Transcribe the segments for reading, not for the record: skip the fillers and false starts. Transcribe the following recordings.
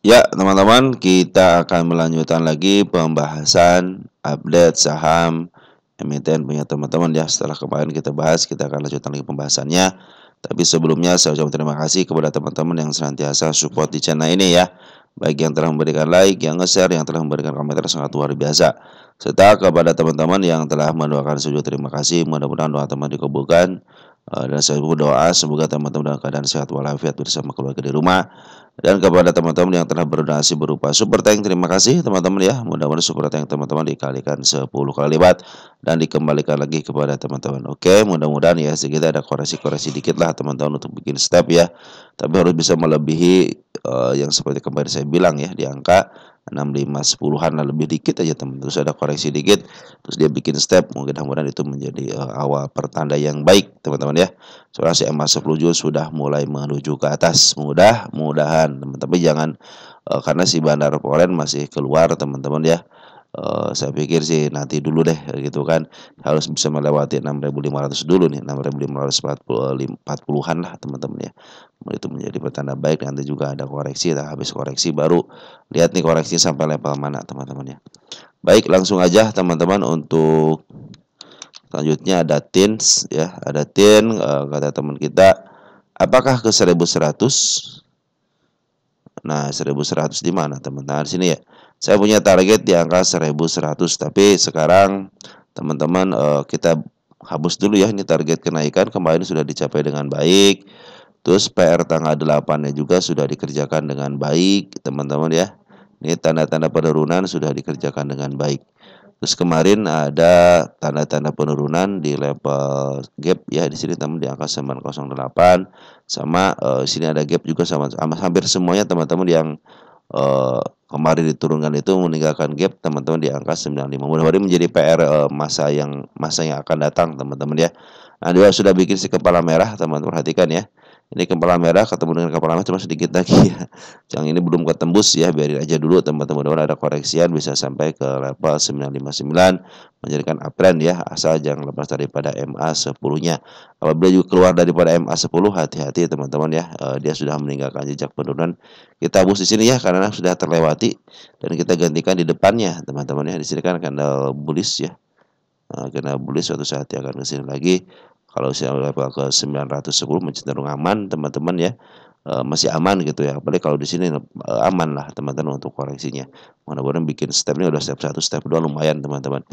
Ya, teman-teman, kita akan melanjutkan lagi pembahasan update saham emiten punya teman-teman ya. Setelah kemarin kita bahas, kita akan lanjutkan lagi pembahasannya. Tapi sebelumnya saya ucapkan terima kasih kepada teman-teman yang senantiasa support di channel ini ya. Baik yang telah memberikan like, yang nge-share, yang telah memberikan komentar sangat luar biasa. Serta kepada teman-teman yang telah mendoakan saya juga terima kasih. Mudah-mudahan doa teman dikabulkan. Dan saya berdoa semoga teman-teman dalam keadaan sehat walafiat bersama keluarga di rumah. Dan kepada teman-teman yang telah berdonasi berupa super thank, terima kasih teman-teman ya. Mudah-mudahan super thank teman-teman dikalikan 10 kali lipat dan dikembalikan lagi kepada teman-teman. Oke, mudah-mudahan ya sedikit ada koreksi-koreksi dikit lah teman-teman untuk bikin step ya. Tapi harus bisa melebihi yang seperti kemarin saya bilang ya, di angka 65 10-an lah, lebih dikit aja teman. Terus ada koreksi dikit, terus dia bikin step. Mudah-mudahan itu menjadi awal pertanda yang baik teman-teman ya. Soalnya si MA10 juga sudah mulai menuju ke atas. Mudah-mudahan teman-teman. Tapi jangan karena si Bandar Polen masih keluar teman-teman ya. Saya pikir sih nanti dulu deh gitu kan, harus bisa melewati 6.500 dulu nih, 6.540-an lah teman-teman ya. Itu menjadi pertanda baik. Nanti juga ada koreksi, habis koreksi baru lihat nih koreksi sampai level mana teman-teman ya. Baik, langsung aja teman-teman. Untuk selanjutnya ada tins ya, ada tin kata teman kita, apakah ke 1100? Nah, 1100 di mana teman-teman? Di sini ya. Saya punya target di angka 1100, tapi sekarang teman-teman kita hapus dulu ya, ini target kenaikan kemarin sudah dicapai dengan baik. Terus PR tanggal 8-nya juga sudah dikerjakan dengan baik, teman-teman ya. Ini tanda-tanda penurunan sudah dikerjakan dengan baik. Terus kemarin ada tanda-tanda penurunan di level gap ya, di sini teman di angka 908, sama sini ada gap juga sama hampir semuanya teman-teman yang kemarin diturunkan itu meninggalkan gap teman-teman di angka 95. Mudah-mudahan menjadi PR masa yang akan datang teman-teman ya. Nah, dia sudah bikin si kepala merah, teman-teman perhatikan ya. Ini kepala merah ketemu dengan kepala merah cuma sedikit lagi ya. Yang ini belum ketembus ya, biarin aja dulu teman-teman. Mudah-mudahan ada koreksian bisa sampai ke level 959 menjadikan uptrend ya, asal jangan lepas daripada MA10-nya. Apabila juga keluar daripada MA10, hati-hati teman-teman ya. Dia sudah meninggalkan jejak penurunan. Kita hapus di sini ya karena sudah terlewati, dan kita gantikan di depannya teman-teman ya. Di sini kan candle bullish ya. Karena bullish suatu saat dia akan ke sini lagi. Kalau saya level ke 910 cenderung aman teman-teman ya. Masih aman gitu ya. Apalagi kalau di sini aman lah teman-teman untuk koreksinya. Mudah-mudahan bikin step ini udah step 1, step 2 lumayan teman-teman.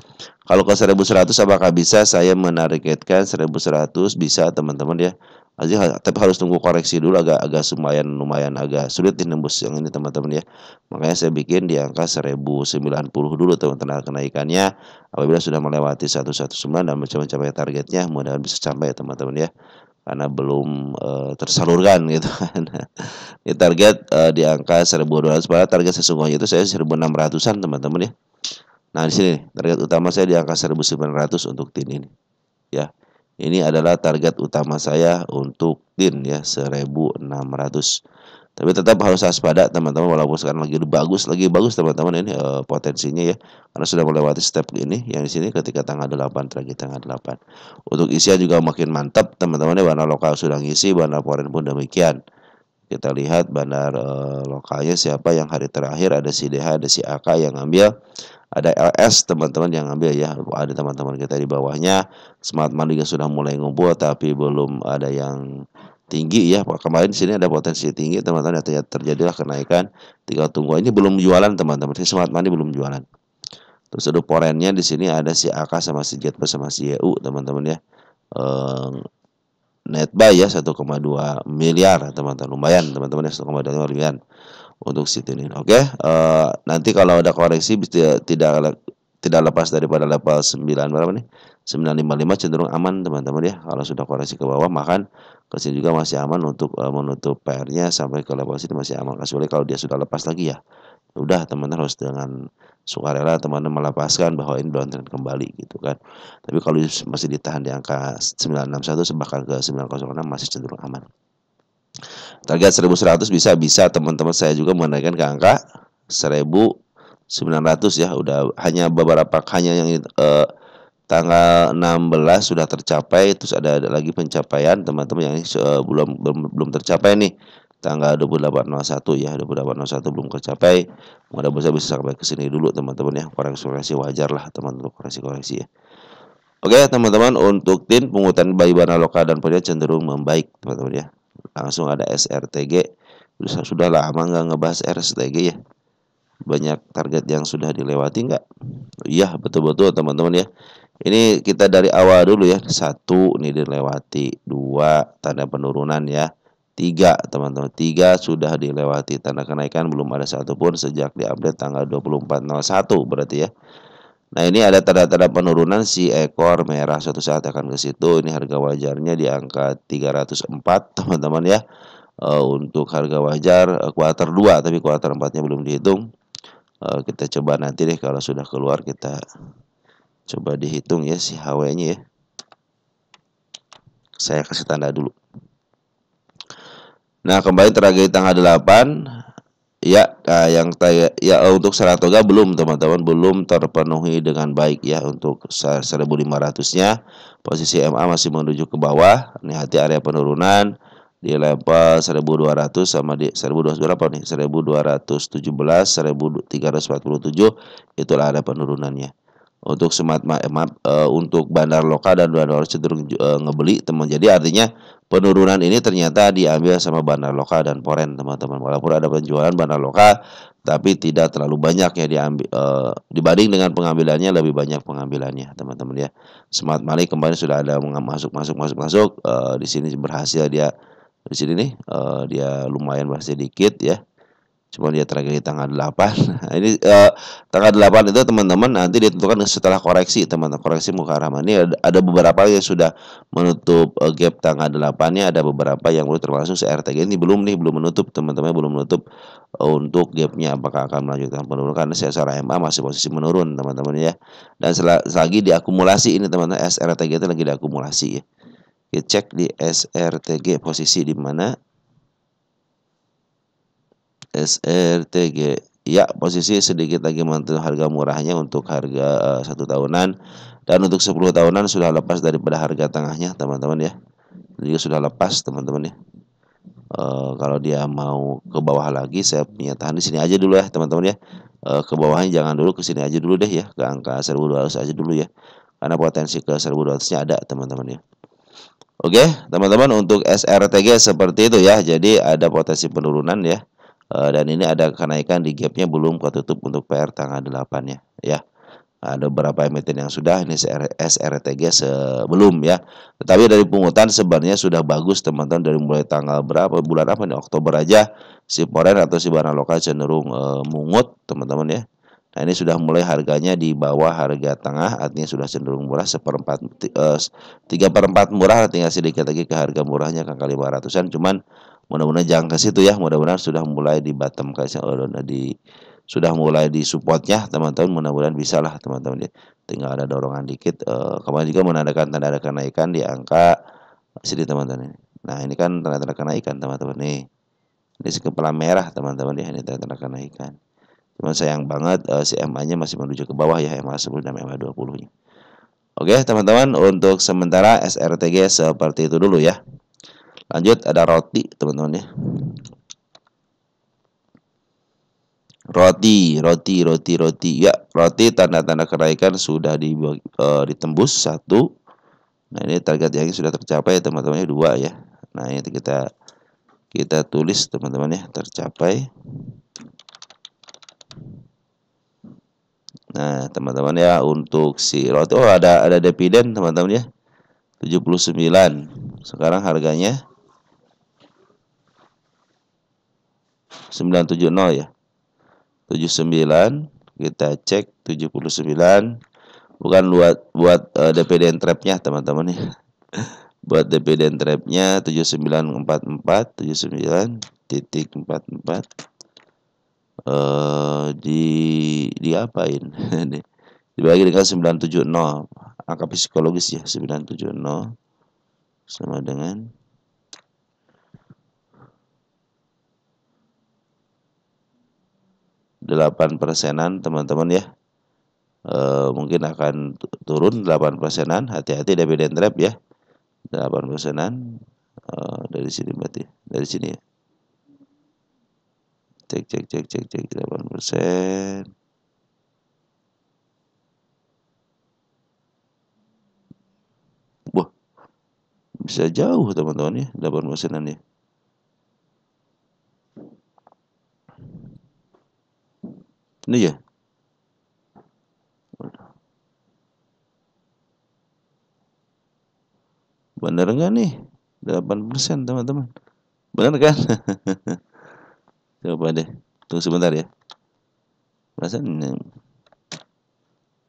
Kalau ke 1100 apakah bisa saya menargetkan 1100? Bisa teman-teman ya. Tapi harus tunggu koreksi dulu, agak lumayan agak sulit nembus yang ini teman-teman ya. Makanya saya bikin di angka 1090 dulu teman-teman kenaikannya. Apabila sudah melewati 119 dan mencapai targetnya, mudah-mudahan bisa sampai teman-teman ya. Karena belum tersalurkan gitu kan. Ini target di angka 1200, padahal target sesungguhnya itu saya 1600-an teman-teman ya. Nah, di sini target utama saya di angka 1900 untuk tin ini. Ya. Ini adalah target utama saya untuk tin ya, 1600. Tapi tetap harus waspada teman-teman, walaupun sekarang lagi bagus teman-teman ini potensinya ya. Karena sudah melewati step ini yang di sini ketika tanggal 8, target tanggal 8. Untuk isian juga makin mantap teman-teman ya, bandar lokal sudah ngisi, bandar foreign pun demikian. Kita lihat bandar lokalnya siapa yang hari terakhir, ada si DH, ada si AK yang ngambil. Ada LS teman-teman yang ngambil ya, ada teman-teman kita di bawahnya. Smart Money juga sudah mulai ngumpul tapi belum ada yang tinggi ya. Kemarin di sini ada potensi tinggi teman-teman, terjadilah kenaikan. Tinggal tunggu, ini belum jualan teman-teman. Smart Money belum jualan. Terus ada porennya di sini ada si AK sama si Jet sama si YU teman-teman ya. Net buy ya 1,2 miliar teman-teman, lumayan teman-teman ya, 1,2 miliar untuk situ ini. Oke, nanti kalau ada koreksi tidak lepas daripada level 9 berapa nih? 955 cenderung aman teman-teman ya. Kalau sudah koreksi ke bawah, makan ke sini juga masih aman untuk menutup PR-nya sampai ke level sini masih aman. Kecuali kalau dia sudah lepas lagi ya. Udah teman-teman harus dengan sukarela teman-teman melepaskan bahwa ini downtrend kembali gitu kan. Tapi kalau masih ditahan di angka 961 bahkan ke 906 masih cenderung aman. Target 1100 bisa teman-teman, saya juga menaikkan ke angka 1900 ya. Udah hanya beberapa, hanya yang tanggal 16 sudah tercapai, terus ada lagi pencapaian teman-teman yang belum tercapai nih. tanggal 28.01 ya, 28.01 belum tercapai. Mudah-mudahan bisa sampai ke sini dulu teman-teman ya. Koreksi-koreksi wajar lah teman-teman, koreksi-koreksi ya. Oke teman-teman, untuk tim pungutan by Banaloka dan Poria cenderung membaik teman-teman ya. Langsung ada SRTG. Sudah lama nggak ngebahas SRTG ya. Banyak target yang sudah dilewati nggak? Iya betul-betul teman-teman ya. Ini kita dari awal dulu ya. 1 nih dilewati, 2 tanda penurunan ya. 3 teman-teman, 3 sudah dilewati, tanda kenaikan belum ada satupun sejak diupdate tanggal 24.01 berarti ya. Nah ini ada tanda-tanda penurunan, si ekor merah suatu saat akan ke situ. Ini harga wajarnya di angka 304 teman-teman ya. Untuk harga wajar kuartal 2, tapi kuartal 4-nya belum dihitung. Kita coba nanti deh kalau sudah keluar, kita coba dihitung ya si HW-nya ya. Saya kasih tanda dulu. Nah, kembali terakhir tanggal 8 ya. Nah, ya untuk Saratoga belum teman-teman, belum terpenuhi dengan baik ya. Untuk 1.500-nya posisi MA masih menuju ke bawah. Ini hati area penurunan di level 1.200 sama di 1.200 berapa nih? 1.217, 1.347 itulah ada penurunannya. Untuk untuk bandar lokal dan bandar cenderung ngebeli teman. Jadi artinya penurunan ini ternyata diambil sama bandar lokal dan foreign teman-teman. Walaupun ada penjualan bandar lokal, tapi tidak terlalu banyak ya diambil, dibanding dengan pengambilannya, lebih banyak pengambilannya teman-teman ya. Smart Money kemarin sudah ada masuk. Di sini berhasil dia di sini nih, dia lumayan berhasil dikit ya. Cuma dia terakhir di tanggal 8. Nah, ini tanggal 8 itu teman-teman nanti ditentukan setelah koreksi teman-teman, koreksi muka haraman. Ini ada beberapa yang sudah menutup gap tanggal 8-nya, ada beberapa yang belum, termasuk CRTG ini belum menutup teman-teman, belum menutup untuk gapnya apakah akan melanjutkan penurunan, karena secara MA masih posisi menurun teman-teman ya. Dan lagi diakumulasi ini teman-teman, SRTG itu lagi diakumulasi ya. Kita cek di SRTG posisi di mana. SRTG ya, posisi sedikit lagi menyentuh harga murahnya untuk harga 1 tahunan, dan untuk 10 tahunan sudah lepas daripada harga tengahnya teman-teman ya. Jadi sudah lepas teman-teman ya. Kalau dia mau ke bawah lagi, saya punya tahan di sini aja dulu ya teman-teman ya. Ke bawahnya jangan dulu, ke sini aja dulu deh ya, ke angka 1.200 aja dulu ya, karena potensi ke 1.200-nya ada teman-teman ya. Oke teman-teman, untuk SRTG seperti itu ya. Jadi ada potensi penurunan ya. Dan ini ada kenaikan di gapnya belum ketutup untuk PR tanggal 8-nya ya. Ada beberapa emiten yang sudah, ini SRTG sebelum ya. Tetapi dari pungutan sebenarnya sudah bagus teman-teman, dari mulai tanggal berapa, bulan apa nih, Oktober aja si foreign atau si barang lokal cenderung mungut teman-teman ya. Nah ini sudah mulai harganya di bawah harga tengah, artinya sudah cenderung murah, 3/4 murah, tinggal sedikit lagi ke harga murahnya ke angka 500-an. Cuman mudah-mudahan jangan ke situ ya, mudah-mudahan sudah mulai di bottom sudah mulai di supportnya teman-teman, mudah-mudahan bisa lah teman-teman ya. Tinggal ada dorongan dikit. Kemarin juga menandakan tanda kenaikan di angka sini teman-teman. Nah ini kan tanda-tanda kenaikan teman-teman nih. Ini si kepala merah teman-teman ya, ini tanda kenaikan. Cuman sayang banget si MA-nya masih menuju ke bawah ya, MA 10 dan MA 20-nya. Oke teman-teman, untuk sementara SRTG seperti itu dulu ya. Lanjut ada roti teman-teman ya. Roti ya, roti tanda-tanda kenaikan sudah ditembus 1. Nah ini target yang sudah tercapai teman-teman, 2 ya. Nah ini kita tulis teman-teman ya, tercapai. Nah teman-teman ya, untuk si roti ada dividen teman-teman ya, 79. Sekarang harganya 970 ya. 79, kita cek 79, bukan buat dividen trapnya teman-teman ya. Buat dividen trapnya 7944, 79.44. Diapain? Dibagi dengan 970, angka psikologis ya, 970 sama dengan 8%-an teman-teman ya. Mungkin akan turun 8%-an, hati-hati dividen trap ya. 8%-an dari sini berarti, dari sini ya. Cek 8%. Wah, bisa jauh teman-teman ya, 8%-an ya. Ini ya. Bener nggak nih? 8% teman-teman. Bener kan? Coba deh. Tunggu sebentar ya. Perasaan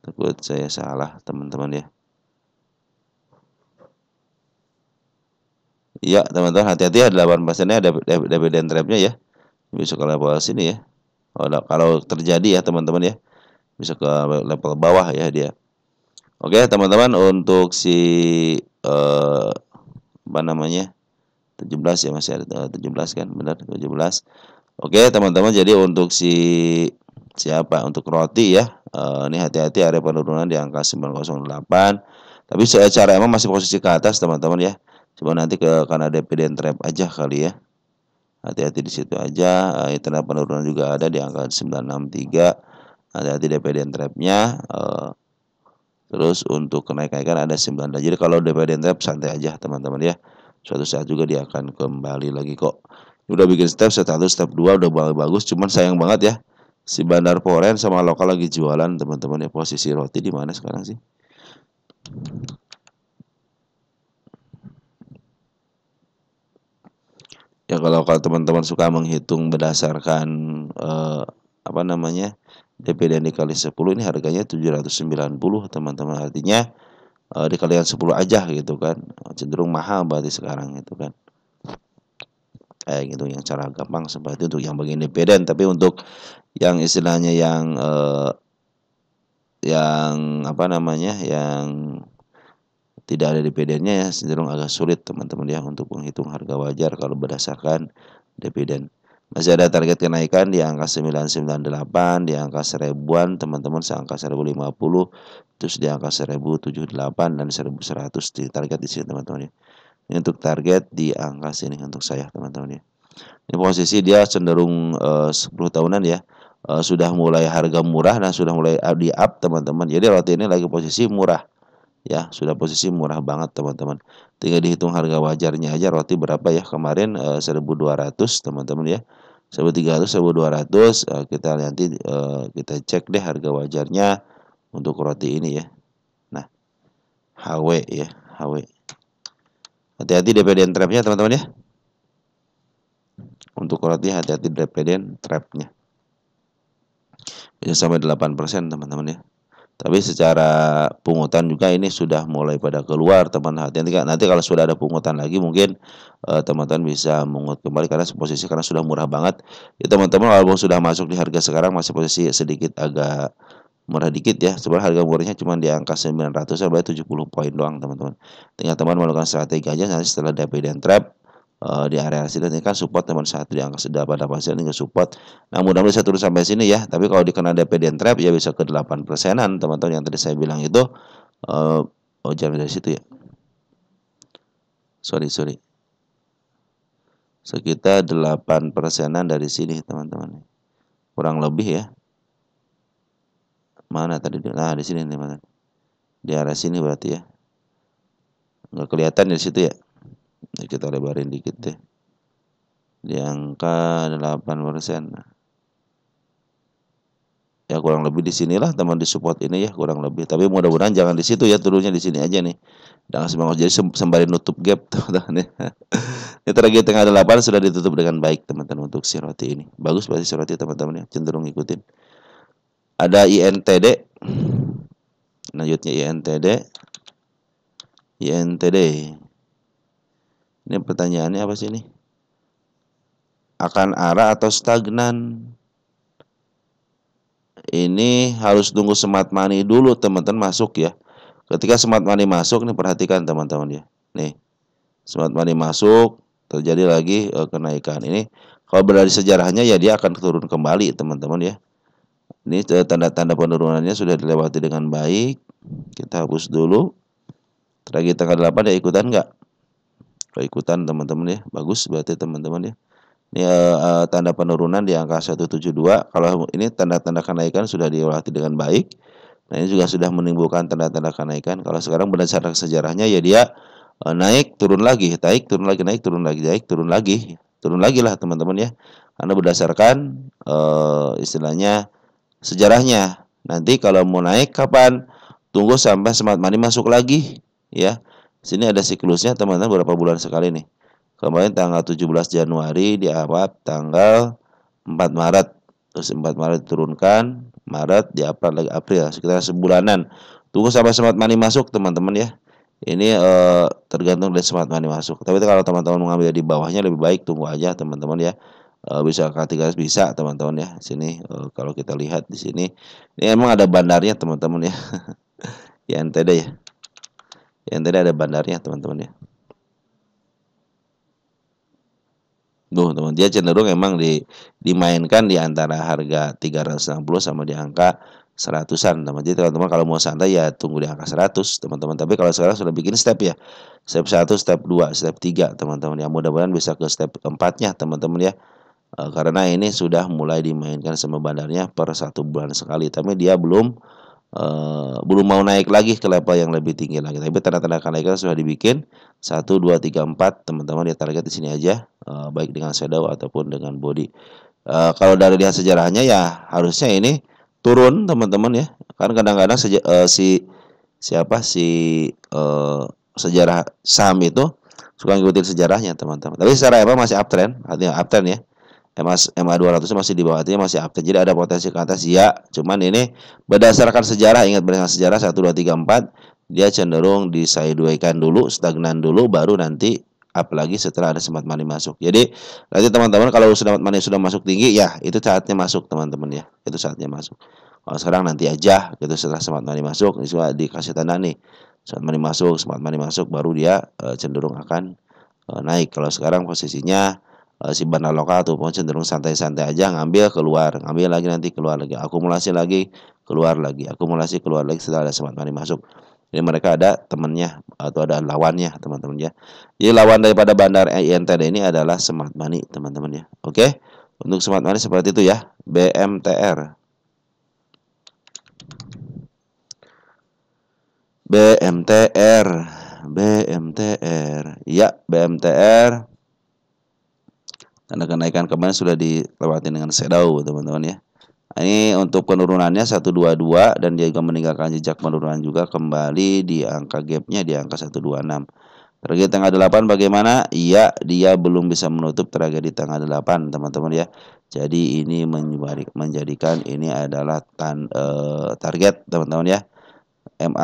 takut saya salah teman-teman ya. Iya teman-teman, hati-hati ya, 8%-nya ada dividen trap-nya ya. Bisa ke level sini ya. Kalau terjadi ya teman-teman ya. Bisa ke level bawah ya dia. Oke teman-teman, untuk si apa namanya 17 ya, masih ada 17 kan, benar 17. Oke teman-teman, jadi untuk siapa untuk roti ya, ini hati-hati area penurunan di angka 908. Tapi secara emang masih posisi ke atas teman-teman ya. Coba nanti karena dividen trap aja kali ya. Hati-hati di situ aja. Trend penurunan juga ada di angka 963. Hati-hati dividen trapnya. Terus untuk kenaikan ada 9. Jadi kalau dividen trap santai aja teman-teman ya. Suatu saat juga dia akan kembali lagi kok. Udah bikin step 1, step 2 udah bagus, cuman sayang banget ya. Si Bandar Foren sama lokal lagi jualan teman-teman ya. Posisi roti di mana sekarang sih? Ya kalau teman-teman suka menghitung berdasarkan apa namanya dividen dikali 10, ini harganya 790 teman-teman, artinya dikalikan 10 aja gitu kan, cenderung mahal berarti sekarang gitu kan. Kayak gitu yang cara gampang seperti itu untuk yang bagian dividen. Tapi untuk yang istilahnya yang apa namanya yang tidak ada dividennya ya, cenderung agak sulit teman-teman ya untuk menghitung harga wajar kalau berdasarkan dividen. Masih ada target kenaikan di angka 998, di angka 1000-an teman-teman, seangka 1050, terus di angka 1078 dan 1100 di target di sini teman-teman ya. Ini untuk target di angka sini untuk saya teman-teman ya. Ini posisi dia cenderung 10 tahunan ya. Sudah mulai harga murah dan sudah mulai di up teman-teman. Jadi roti ini lagi posisi murah. Ya, sudah posisi murah banget teman-teman. Tinggal dihitung harga wajarnya aja roti berapa ya kemarin 1.200 teman-teman ya. 1.300, 1.200, kita nanti kita cek deh harga wajarnya untuk roti ini ya. Nah, HW ya, HW. Hati-hati dividen trapnya teman-teman ya. Untuk roti hati-hati dividen trapnya. Bisa sampai 8% teman-teman ya. Tapi secara pungutan juga ini sudah mulai pada keluar teman. Hati-hati nanti kalau sudah ada pungutan lagi mungkin teman-teman bisa mengut kembali karena posisi karena sudah murah banget. Ya teman-teman, walaupun sudah masuk di harga sekarang masih posisi sedikit agak murah dikit ya. Sebenarnya harga murahnya cuma di angka 900 sampai 70 poin doang teman-teman. Tinggal teman melakukan strategi aja nanti setelah dividen trap di area sini ini kan support teman satu di angka sudah pada pasien ini support. Nah mudah-mudahan bisa turun sampai sini ya. Tapi kalau dikena dividen trap ya bisa ke 8%-an teman-teman yang tadi saya bilang itu. Oh jangan dari situ ya. Sorry. Sekitar 8%-an dari sini teman-teman. Kurang lebih ya. Mana tadi? Nah di sini teman-teman. Di area sini berarti ya. Nggak kelihatan dari situ ya. Nah, kita lebarin dikit deh. Di angka 8%. Ya kurang lebih di sinilah teman di support ini ya kurang lebih. Tapi mudah-mudahan jangan di situ ya, turunnya di sini aja nih. Jangan semangat jadi sembari nutup gap teman-teman ya. Ini target tengah 8 sudah ditutup dengan baik teman-teman untuk si roti ini. Bagus berarti si roti teman-teman ya, cenderung ngikutin. Ada INTD. Lanjutnya INTD. Ini pertanyaannya apa sih ini? Akan arah atau stagnan? Ini harus tunggu smart money dulu teman-teman masuk ya. Ketika smart money masuk nih, perhatikan teman-teman ya. Nih, smart money masuk, terjadi lagi kenaikan. Ini kalau berarti sejarahnya ya dia akan turun kembali teman-teman ya. Ini tanda-tanda penurunannya sudah dilewati dengan baik. Kita hapus dulu. Terakhir tanggal 8 ya ikutan nggak? Kalau ikutan teman-teman ya, bagus berarti teman-teman ya. Ini tanda penurunan di angka 172. Kalau ini tanda-tanda kenaikan sudah dilewati dengan baik. Nah, ini juga sudah menimbulkan tanda-tanda kenaikan. Kalau sekarang berdasarkan sejarahnya ya dia naik, turun lagi, naik, turun lagi, naik, turun lagi, naik, turun lagi lah teman-teman ya. Karena berdasarkan istilahnya sejarahnya. Nanti kalau mau naik kapan? Tunggu sampai smart money masuk lagi ya. Sini ada siklusnya teman-teman, berapa bulan sekali nih. Kemarin tanggal 17 Januari diupload tanggal 4 Maret. Terus 4 Maret diturunkan, Maret diupload lagi April, sekitar sebulanan. Tunggu sampai smart money masuk teman-teman ya. Ini tergantung dari smart money masuk. Tapi kalau teman-teman mengambil di bawahnya lebih baik tunggu aja teman-teman ya. Bisa K3 bisa teman-teman ya. Sini kalau kita lihat di sini, ini emang ada bandarnya teman-teman ya. Di NTD ya. Di NTD ada bandarnya teman-teman ya. Teman, dia cenderung emang dimainkan di antara harga 360 sama di angka 100-an teman. Jadi teman-teman kalau mau santai ya tunggu di angka 100 teman-teman. Tapi kalau sekarang sudah bikin step ya. Step 1, step 2, step 3 teman-teman. Ya mudah-mudahan bisa ke step 4-nya teman-teman ya. Karena ini sudah mulai dimainkan sama bandarnya per 1 bulan sekali. Tapi dia belum mau naik lagi ke level yang lebih tinggi lagi. Tapi tanda-tanda kenaikan sudah dibikin 1, 2, 3, 4 teman-teman ya, target di sini aja, baik dengan shadow ataupun dengan body. Kalau dari lihat sejarahnya ya harusnya ini turun teman-teman ya. Kan kadang-kadang sejarah saham itu suka ngikutin sejarahnya teman-teman. Tapi secara emang masih uptrend, artinya uptrend ya. MA 200 masih di bawah, artinya masih uptrend. Jadi ada potensi ke atas ya. Cuman ini berdasarkan sejarah, ingat berdasarkan sejarah 1 2 3 4 dia cenderung di sideways dulu, stagnan dulu, baru nanti up lagi setelah ada smart money masuk. Jadi nanti teman-teman kalau smart money sudah masuk tinggi ya itu saatnya masuk teman-teman ya. Itu saatnya masuk. Kalau sekarang nanti aja gitu setelah smart money masuk, ini sudah dikasih tanda nih. Smart money masuk baru dia cenderung akan naik. Kalau sekarang posisinya si bandar lokal tuh mau cenderung santai-santai aja, ngambil lagi, nanti keluar lagi, akumulasi lagi, keluar lagi, akumulasi keluar lagi setelah ada smart money masuk. Jadi mereka ada temannya atau ada lawannya teman-teman ya. Jadi lawan daripada bandar INTD ini adalah smart money teman-teman ya. Oke, untuk smart money seperti itu ya. BMTR, BMTR, BMTR, ya BMTR. Tanda kenaikan kemarin sudah dilewati dengan shadow teman-teman ya. Ini untuk penurunannya 122 dan dia juga meninggalkan jejak penurunan juga kembali di angka gapnya di angka 126. Target tanggal 8 bagaimana? Iya, dia belum bisa menutup target di tanggal 8 teman-teman ya. Jadi ini menjadikan ini adalah target teman-teman ya.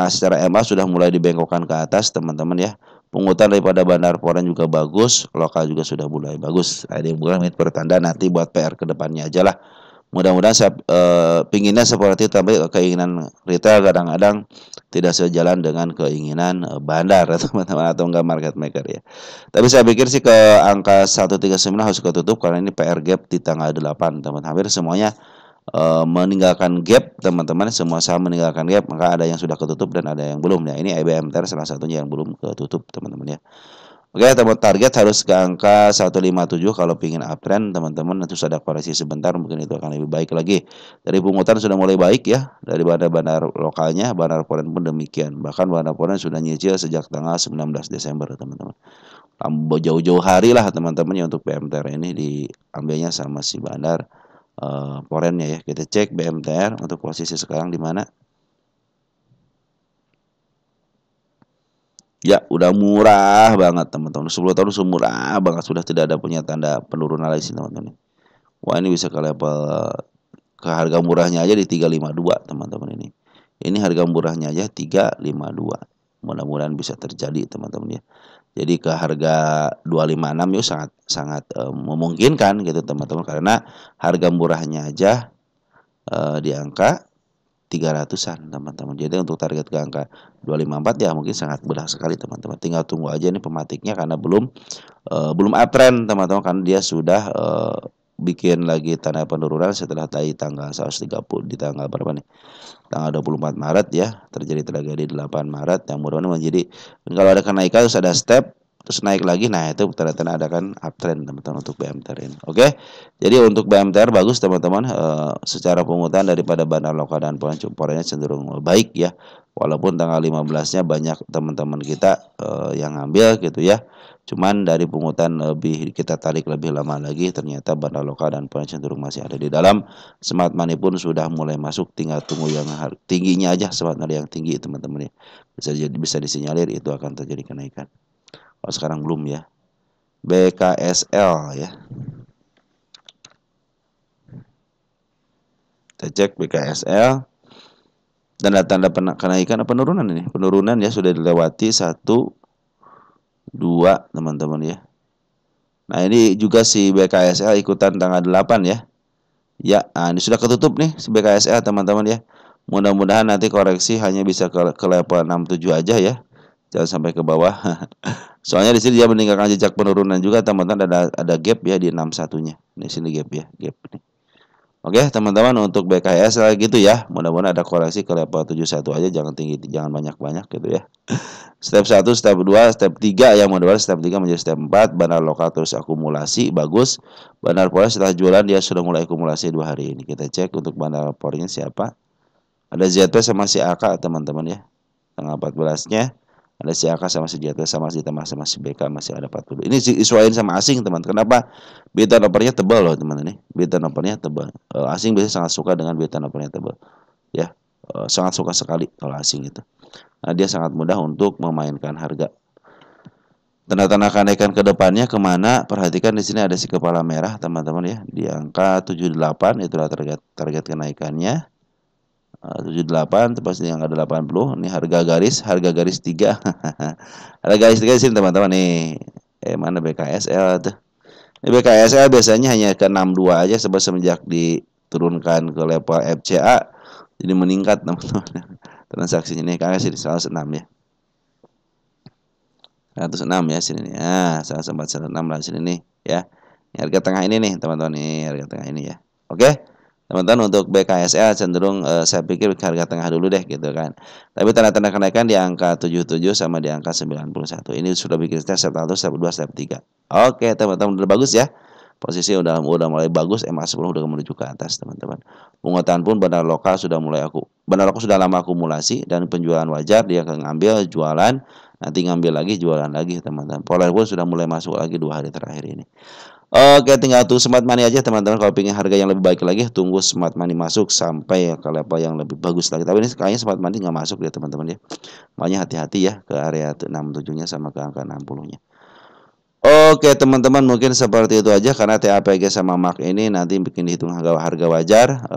Secara MA sudah mulai dibengkokkan ke atas teman-teman ya. Pungutan daripada bandar foreign juga bagus, lokal juga sudah mulai bagus. Ada yang bukan pertanda nanti buat PR kedepannya aja lah. Mudah-mudahan saya pinginnya seperti itu, tapi keinginan retail kadang-kadang tidak sejalan dengan keinginan bandar teman-teman atau enggak market maker ya. Tapi saya pikir sih ke angka 139 harus ketutup karena ini PR gap di tanggal 8 teman. Hampir semuanya meninggalkan gap teman-teman, semua saham meninggalkan gap, maka ada yang sudah ketutup dan ada yang belum ya. Ini IBMTR salah satunya yang belum ketutup teman-teman ya. Oke, teman target harus ke angka 157 kalau pingin uptrend teman-teman. Nanti ada koreksi sebentar mungkin itu akan lebih baik lagi. Dari pungutan sudah mulai baik ya dari bandar lokalnya, bandar foreign pun demikian. Bahkan bandar foreign sudah nyicil sejak tanggal 19 Desember teman-teman. Jauh-jauh hari lah teman-teman ya untuk BMTR ini diambilnya sama si bandar foreign ya. Kita cek BMTR untuk posisi sekarang di mana. Ya, udah murah banget teman-teman. 10 tahun sudah murah banget, sudah tidak ada punya tanda penurunan lagi sih teman-teman. Wah, ini bisa ke level ke harga murahnya aja di 352 teman-teman ini. Ini harga murahnya aja 352. Mudah-mudahan bisa terjadi teman-teman ya. Jadi ke harga 256 itu sangat sangat memungkinkan gitu teman-teman karena harga murahnya aja di angka 300-an teman-teman. Jadi untuk target ke angka 254 ya mungkin sangat mudah sekali teman-teman. Tinggal tunggu aja nih pematiknya karena belum uptrend teman-teman, karena dia sudah bikin lagi tanda penurunan setelah tadi tanggal 130 di tanggal berapa nih? Tanggal 24 Maret ya, terjadi tragedi 8 Maret yang mudah-mudahan menjadi kalau ada kenaikan harus ada step terus naik lagi. Nah, itu tanda-tanda ada kan uptrend teman-teman untuk BMTR ini. Oke. Jadi untuk BMTR bagus teman-teman, secara pungutan daripada bandar lokal dan poinnya cenderung baik ya. Walaupun tanggal 15-nya banyak teman-teman kita yang ngambil gitu ya. Cuman dari pungutan lebih kita tarik lebih lama lagi, ternyata bandar lokal dan poin cenderung masih ada di dalam. Smart money pun sudah mulai masuk, tinggal tunggu yang tingginya aja, smart money yang tinggi teman-teman ya. Bisa disinyalir itu akan terjadi kenaikan. Kalau sekarang belum ya. BKSL ya. Kita cek BKSL. Tanda-tanda kenaikan atau penurunan ini? Penurunan ya, sudah dilewati 1, 2 teman-teman ya. Nah, ini juga si BKSL ikutan tanggal 8 ya. Ya, nah ini sudah ketutup nih si BKSL teman-teman ya. Mudah-mudahan nanti koreksi hanya bisa ke level 67 aja ya. Jangan sampai ke bawah. Soalnya di sini dia meninggalkan jejak penurunan juga teman-teman, ada gap ya di 61-nya. Di sini gap ya, gap nih. Oke, teman-teman untuk BKS gitu ya. Mudah-mudahan ada koreksi ke level 71 aja, jangan tinggi, jangan banyak-banyak gitu ya. Step 1, step 2, step 3 yang mudah-mudahan step 3 menjadi step 4. Bandar lokal terus akumulasi bagus. Bandar porer setelah jualan dia sudah mulai akumulasi 2 hari ini. Kita cek untuk bandar porernya siapa. Ada ZP sama si AK teman-teman ya. Tanggal 14-nya ada si AK sama si ZP sama si Tama sama si BK masih ada 40. Ini disuaiin sama asing teman. Kenapa? Beta opernya tebal loh teman ini. Beta opernya tebal. Asing biasanya sangat suka dengan beta opernya tebal. Ya, sangat suka sekali kalau asing itu. Nah, dia sangat mudah untuk memainkan harga. Tanda-tanda kenaikan ke depannya kemana? Perhatikan di sini ada si kepala merah teman-teman ya. Di angka 78 itulah target kenaikannya. 78 tepas di angka 80. Ini harga garis 3. Harga garis 3 di sini teman-teman nih. Mana BKSL tuh? Ini BKSL biasanya hanya ke 62 aja semenjak diturunkan ke level FCA jadi meningkat teman-teman. Transaksinya ini kakak sini 106 ya. 106 ya sini nih. Nah, 106 lah sini nih ya. Ini harga tengah ini nih teman-teman nih, harga tengah ini ya. Oke. Teman-teman untuk BKSL cenderung saya pikir harga tengah dulu deh gitu kan. Tapi tanda-tanda kenaikan di angka 77 sama di angka 91. Ini sudah bikin step 1, step 2, step 3. Oke, teman-teman udah bagus ya. Posisi udah mulai bagus, MA10 udah menuju ke atas teman-teman. Pungutan pun bandar lokal sudah bandar lokal sudah lama akumulasi dan penjualan wajar, dia akan ngambil jualan, nanti ngambil lagi jualan lagi teman-teman. Polar pun sudah mulai masuk lagi 2 hari terakhir ini. Oke, tinggal tunggu smart money aja teman-teman. Kalau pengen harga yang lebih baik lagi, tunggu smart money masuk sampai ke level yang lebih bagus lagi. Tapi ini kayaknya smart money nggak masuk ya teman-teman ya. Makanya hati-hati ya ke area 67-nya sama ke angka 60-nya. Oke teman-teman, mungkin seperti itu aja karena TAPG sama MAK ini nanti bikin dihitung harga wajar.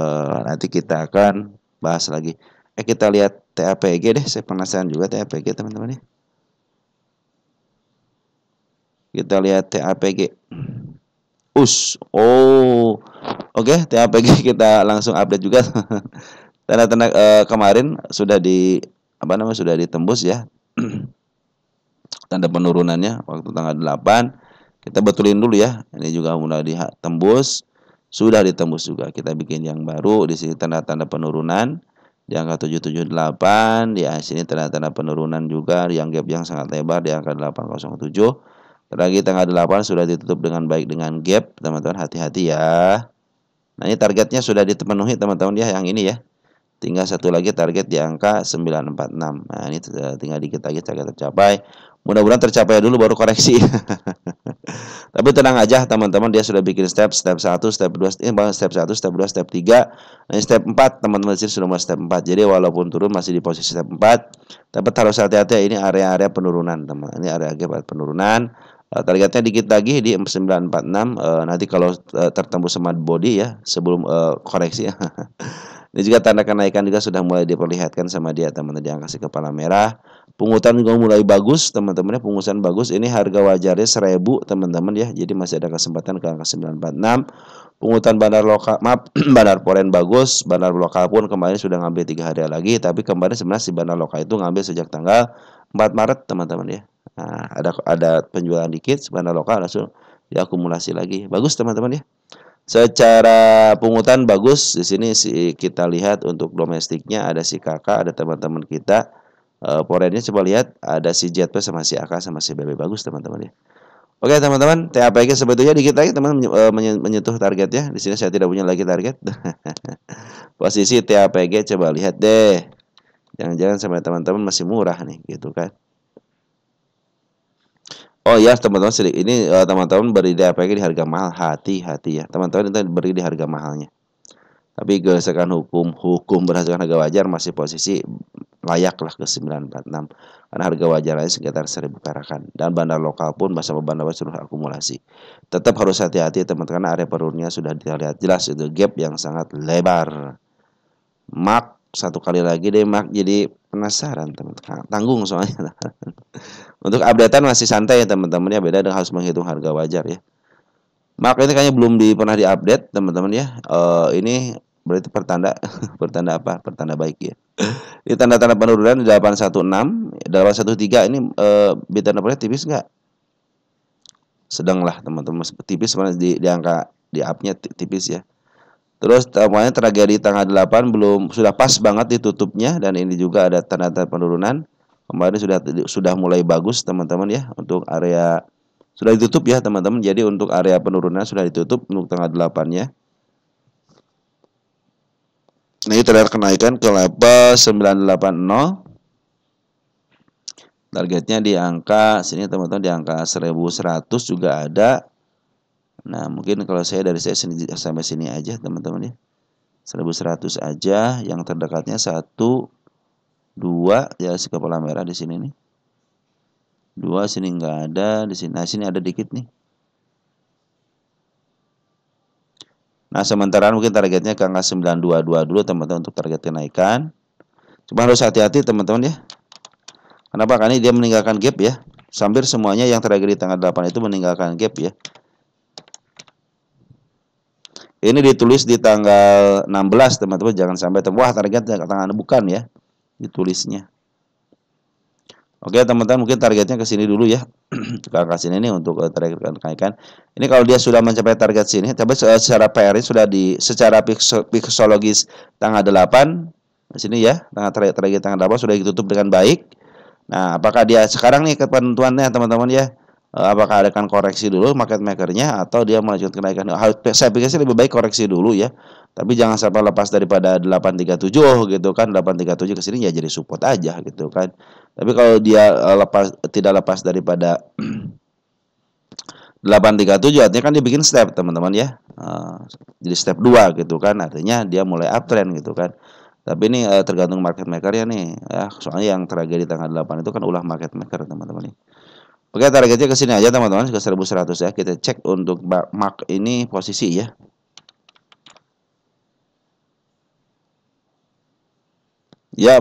Nanti kita akan bahas lagi. Kita lihat TAPG deh. Saya penasaran juga TAPG teman-teman ya. Kita lihat TAPG. Oke, TAPG kita langsung update juga. Tanda-tanda kemarin sudah sudah ditembus ya. Tanda penurunannya waktu tanggal 8. Kita betulin dulu ya. Ini juga sudah ditembus. Sudah ditembus juga. Kita bikin yang baru di sini tanda-tanda penurunan di angka 778, di sini tanda-tanda penurunan juga yang gap yang sangat lebar di angka 807. Lagi tanggal 8 sudah ditutup dengan baik dengan gap, teman-teman hati-hati ya. Nah, ini targetnya sudah dipenuhi teman-teman ya yang ini ya. Tinggal satu lagi target di angka 946. Nah, ini tinggal dikit lagi target tercapai. Mudah-mudahan tercapai dulu baru koreksi. Tapi tenang aja teman-teman, dia sudah bikin step 1, step 2, step 1, step 2, step 3. Nah, step 4 teman-teman di sini sudah mulai step 4. Jadi walaupun turun masih di posisi step 4, tapi harus hati-hati ini area-area penurunan, teman. Ini area gap penurunan. Targetnya dikit lagi di 946. Nanti kalau tertembus sama body ya sebelum koreksi ya. Ini juga tanda kenaikan juga sudah mulai diperlihatkan sama dia teman-teman, dia kasih kepala merah. Pungutan juga mulai bagus teman-teman ya, pungutan bagus. Ini harga wajarnya 1000 teman-teman ya. Jadi masih ada kesempatan ke angka 946. Pungutan bandar lokal, bandar poren bagus. Bandar lokal pun kemarin sudah ngambil 3 hari lagi, tapi kemarin sebenarnya si bandar lokal itu ngambil sejak tanggal 4 Maret teman-teman ya. Nah, ada penjualan dikit, bandar lokal langsung diakumulasi lagi. Bagus teman-teman ya. Secara pungutan bagus di sini kita lihat untuk domestiknya ada si kakak, ada teman-teman kita Porennya coba lihat ada si JP sama si AK sama si BB bagus teman-teman ya. Oke teman-teman, TAPG sebetulnya dikit lagi teman menyentuh targetnya. Di sini saya tidak punya lagi target. Posisi TAPG coba lihat deh. Jangan-jangan sama teman-teman masih murah nih, gitu kan. Oh ya teman-teman, ini teman-teman beri TAPG di harga mahal, hati-hati ya. Teman-teman itu beri di harga mahalnya. Tapi berdasarkan hukum berdasarkan harga wajar masih posisi layaklah ke 946 karena harga wajarnya sekitar 1000 perakan dan bandar lokal pun bersama bandar sudah akumulasi. Tetap harus hati-hati teman-teman karena area perunnya sudah dilihat jelas itu gap yang sangat lebar. Mark satu kali lagi deh Mark, jadi penasaran teman-teman, tanggung soalnya. Untuk updatean masih santai ya teman-teman ya, beda dengan harus menghitung harga wajar ya. Mark ini kayaknya belum pernah diupdate teman-teman ya. Ini berarti pertanda pertanda apa? Pertanda baik ya. Ini tanda-tanda penurunan di 816, 813 ini beta nopalnya tipis nggak? Sedang lah teman-teman, tipis sebenarnya di angka di up-nya tipis ya. Terus temuannya tragedi tanggal 8 belum, sudah pas banget ditutupnya dan ini juga ada tanda-tanda penurunan. Kemarin sudah mulai bagus teman-teman ya untuk area sudah ditutup ya teman-teman. Jadi untuk area penurunan sudah ditutup untuk tanggal 8-nya. Ini terlihat kenaikan ke level 980. Targetnya di angka sini teman-teman, di angka 1100 juga ada. Nah, mungkin kalau saya dari saya sini sampai sini aja teman-teman ya. 1100 aja, yang terdekatnya 1 2 ya, si kepala merah di sini nih. 2 sini enggak ada, di sini. Nah, sini ada dikit nih. Nah, sementara mungkin targetnya ke angka 922 dulu teman-teman untuk target kenaikan. Cuma harus hati-hati teman-teman ya. Kenapa? Karena dia meninggalkan gap ya. Hampir semuanya yang terjadi di tanggal 8 itu meninggalkan gap ya. Ini ditulis di tanggal 16 teman-teman, jangan sampai wah target tanggal bukan ya. Ditulisnya. Oke teman-teman, mungkin targetnya ke sini dulu ya. Ke angka sini ini untuk target kenaikan. Ini kalau dia sudah mencapai target sini, tapi secara PR sudah secara psikologis tanggal 8 di sini ya, target tanggal 8 sudah ditutup dengan baik. Nah, apakah dia sekarang nih ketentuannya teman-teman ya, apakah akan koreksi dulu market makernya atau dia melanjutkan kenaikan? Saya pikir sih lebih baik koreksi dulu ya. Tapi jangan sampai lepas daripada 837 gitu kan. 837 ke sini ya jadi support aja gitu kan. Tapi kalau dia tidak lepas daripada 837 artinya kan dia bikin step teman-teman ya. Jadi step 2 gitu kan. Artinya dia mulai uptrend gitu kan. Tapi ini tergantung market maker ya nih ya. Soalnya yang terjadi di tanggal 8 itu kan ulah market maker teman-teman nih. Oke, targetnya ke sini aja teman-teman, ke 1100 ya. Kita cek untuk mark ini posisi ya. Ya,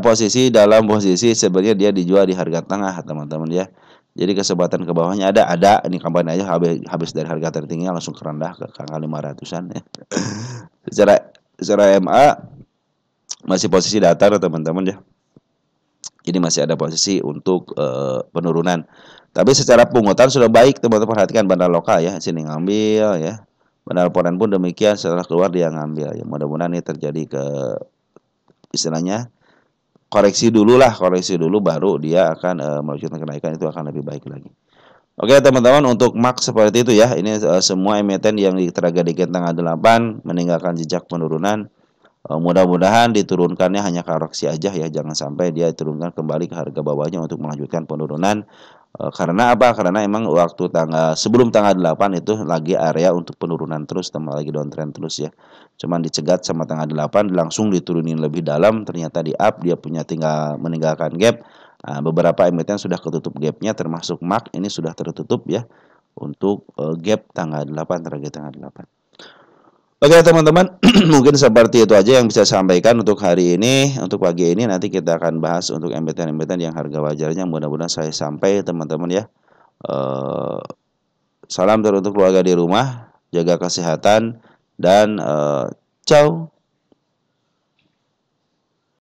dalam posisi sebenarnya dia dijual di harga tengah teman-teman ya. Jadi kesempatan ke bawahnya ada ini kampanye aja habis dari harga tertinggi langsung kerendah ke angka 500-an ya. secara MA masih posisi datar teman-teman ya. Jadi masih ada posisi untuk penurunan. Tapi secara pungutan sudah baik teman-teman, perhatikan bandar lokal ya, sini ngambil ya. Bandar poren pun demikian, setelah keluar dia ngambil ya. Mudah-mudahan ini terjadi ke istilahnya koreksi dulu baru dia akan melanjutkan kenaikan, itu akan lebih baik lagi. Oke teman-teman, untuk mark seperti itu ya. Ini semua emiten yang diteragadikan tanggal 8 meninggalkan jejak penurunan. Mudah-mudahan diturunkannya hanya koreksi aja ya, jangan sampai dia turunkan kembali ke harga bawahnya untuk melanjutkan penurunan. Karena apa? Karena emang waktu sebelum tanggal 8 itu lagi area untuk penurunan terus, lagi downtrend terus ya. Cuman dicegat sama tanggal 8 langsung diturunin lebih dalam, ternyata di up dia tinggal meninggalkan gap. Nah, beberapa emiten sudah ketutup gapnya termasuk mark ini sudah tertutup ya untuk gap tanggal 8, target tanggal 8. Oke teman-teman, mungkin seperti itu aja yang bisa saya sampaikan untuk hari ini. Untuk pagi ini nanti kita akan bahas untuk emiten-emiten yang harga wajarnya. Mudah-mudahan saya sampai teman-teman ya. Salam teruntuk keluarga di rumah, jaga kesehatan, dan ciao.